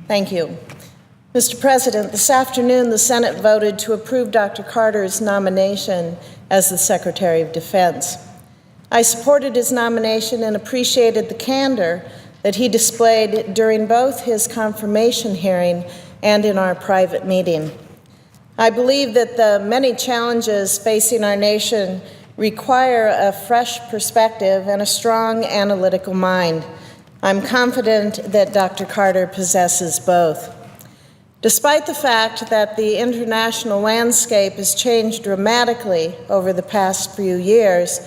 Thank you. Mr. President, this afternoon the Senate voted to approve Dr. Carter's nomination as the Secretary of Defense. I supported his nomination and appreciated the candor that he displayed during both his confirmation hearing and in our private meeting. I believe that the many challenges facing our nation require a fresh perspective and a strong analytical mind. I'm confident that Dr. Carter possesses both. Despite the fact that the international landscape has changed dramatically over the past few years,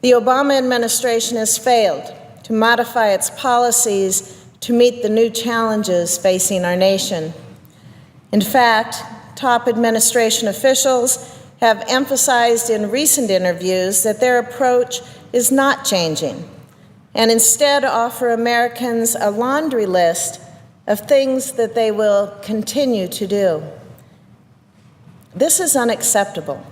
the Obama administration has failed to modify its policies to meet the new challenges facing our nation. In fact, top administration officials have emphasized in recent interviews that their approach is not changing, and instead offer Americans a laundry list of things that they will continue to do. This is unacceptable.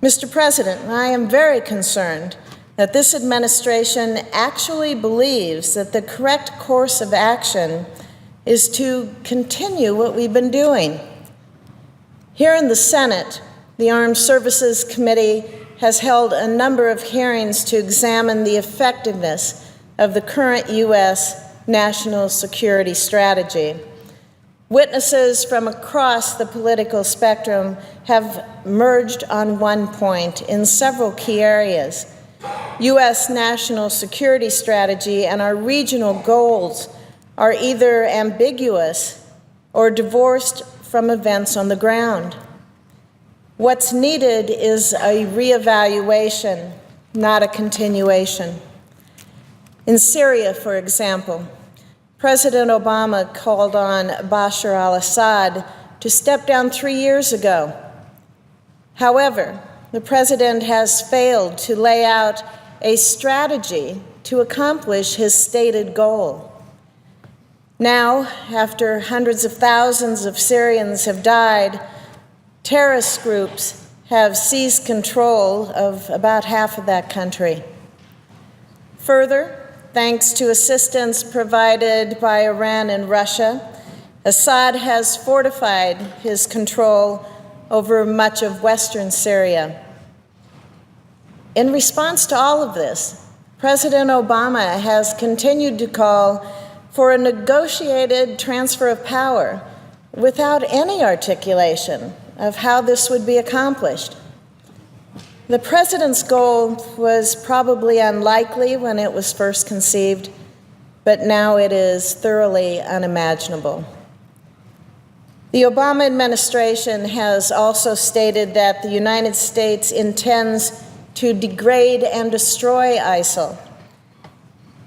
Mr. President, I am very concerned that this administration actually believes that the correct course of action is to continue what we've been doing. Here in the Senate, the Armed Services Committee has held a number of hearings to examine the effectiveness of the current U.S. national security strategy. Witnesses from across the political spectrum have merged on one point in several key areas. U.S. national security strategy and our regional goals are either ambiguous or divorced from events on the ground. What's needed is a reevaluation, not a continuation. In Syria, for example, President Obama called on Bashar al-Assad to step down 3 years ago. However, the president has failed to lay out a strategy to accomplish his stated goal. Now, after hundreds of thousands of Syrians have died, terrorist groups have seized control of about half of that country. Further, thanks to assistance provided by Iran and Russia, Assad has fortified his control over much of western Syria. In response to all of this, President Obama has continued to call for a negotiated transfer of power without any articulation of how this would be accomplished. The president's goal was probably unlikely when it was first conceived, but now it is thoroughly unimaginable. The Obama administration has also stated that the United States intends to degrade and destroy ISIL.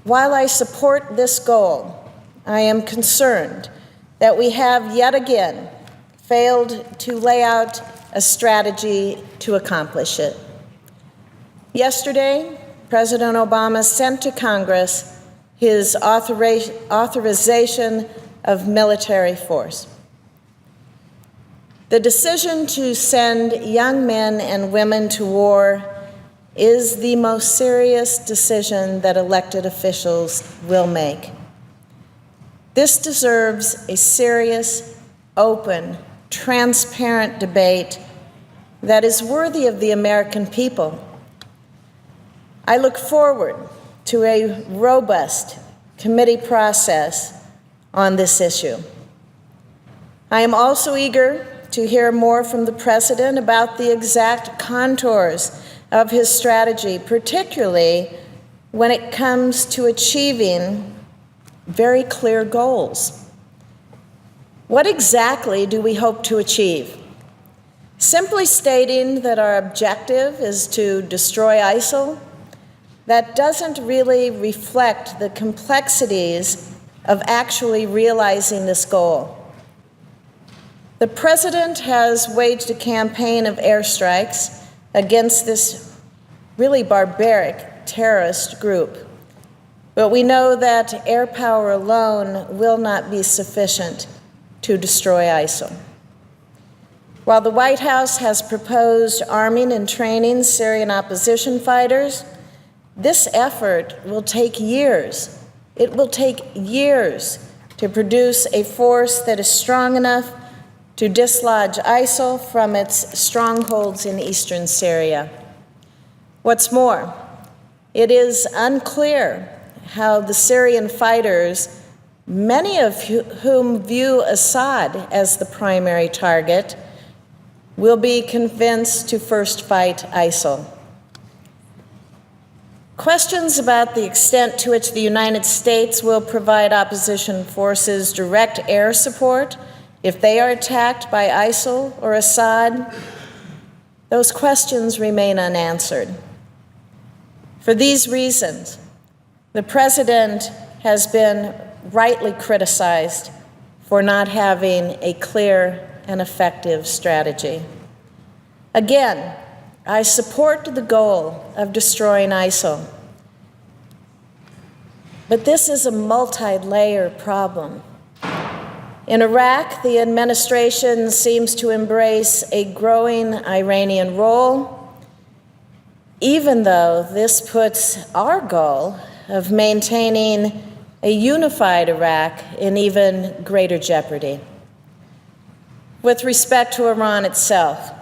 While I support this goal, I am concerned that we have yet again failed to lay out a strategy to accomplish it. Yesterday, President Obama sent to Congress his authorization of military force. The decision to send young men and women to war is the most serious decision that elected officials will make. This deserves a serious, open, transparent debate that is worthy of the American people. I look forward to a robust committee process on this issue. I am also eager to hear more from the President about the exact contours of his strategy, particularly when it comes to achieving very clear goals. What exactly do we hope to achieve? Simply stating that our objective is to destroy ISIL, that doesn't really reflect the complexities of actually realizing this goal. The President has waged a campaign of airstrikes against this really barbaric terrorist group. But we know that air power alone will not be sufficient to destroy ISIL. While the White House has proposed arming and training Syrian opposition fighters, this effort will take years. It will take years to produce a force that is strong enough to dislodge ISIL from its strongholds in eastern Syria. What's more, it is unclear how the Syrian fighters, many of whom view Assad as the primary target, will be convinced to first fight ISIL. Questions about the extent to which the United States will provide opposition forces direct air support if they are attacked by ISIL or Assad, those questions remain unanswered. For these reasons, the President has been rightly criticized for not having a clear and effective strategy. Again, I support the goal of destroying ISIL, but this is a multi-layer problem. In Iraq, the administration seems to embrace a growing Iranian role, even though this puts our goal of maintaining a unified Iraq in even greater jeopardy. With respect to Iran itself,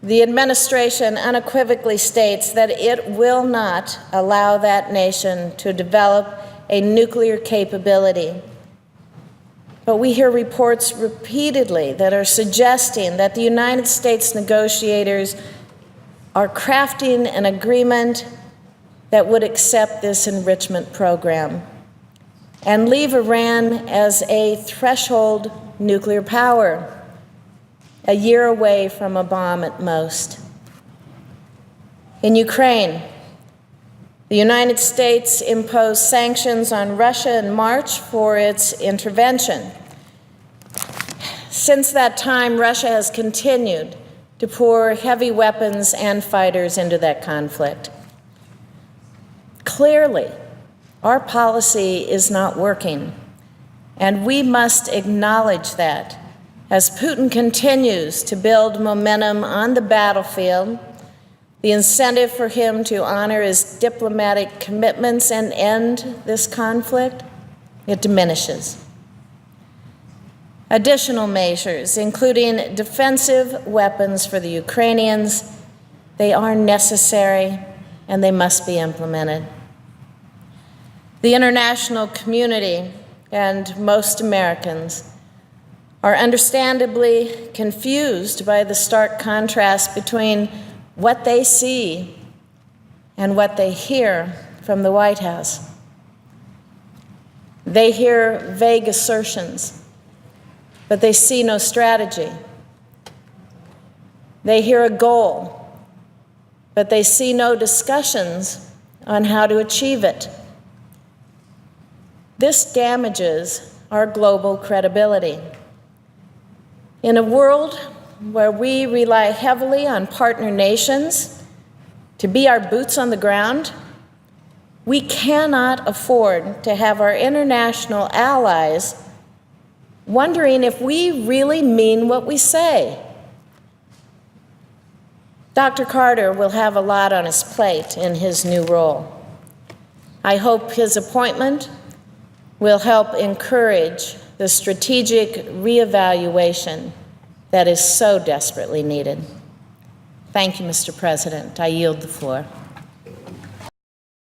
the administration unequivocally states that it will not allow that nation to develop a nuclear capability. But we hear reports repeatedly that are suggesting that the United States negotiators are crafting an agreement that would accept this enrichment program and leave Iran as a threshold nuclear power, a year away from a bomb at most. In Ukraine, the United States imposed sanctions on Russia in March for its intervention. Since that time, Russia has continued to pour heavy weapons and fighters into that conflict. Clearly, our policy is not working, and we must acknowledge that as Putin continues to build momentum on the battlefield. The incentive for him to honor his diplomatic commitments and end this conflict, it diminishes. Additional measures, including defensive weapons for the Ukrainians, they are necessary and they must be implemented. The international community and most Americans are understandably confused by the stark contrast between what they see and what they hear from the White House. They hear vague assertions, but they see no strategy. They hear a goal, but they see no discussions on how to achieve it. This damages our global credibility. In a world where we rely heavily on partner nations to be our boots on the ground, we cannot afford to have our international allies wondering if we really mean what we say. Dr. Carter will have a lot on his plate in his new role. I hope his appointment will help encourage the strategic reevaluation that is so desperately needed. Thank you, Mr. President. I yield the floor.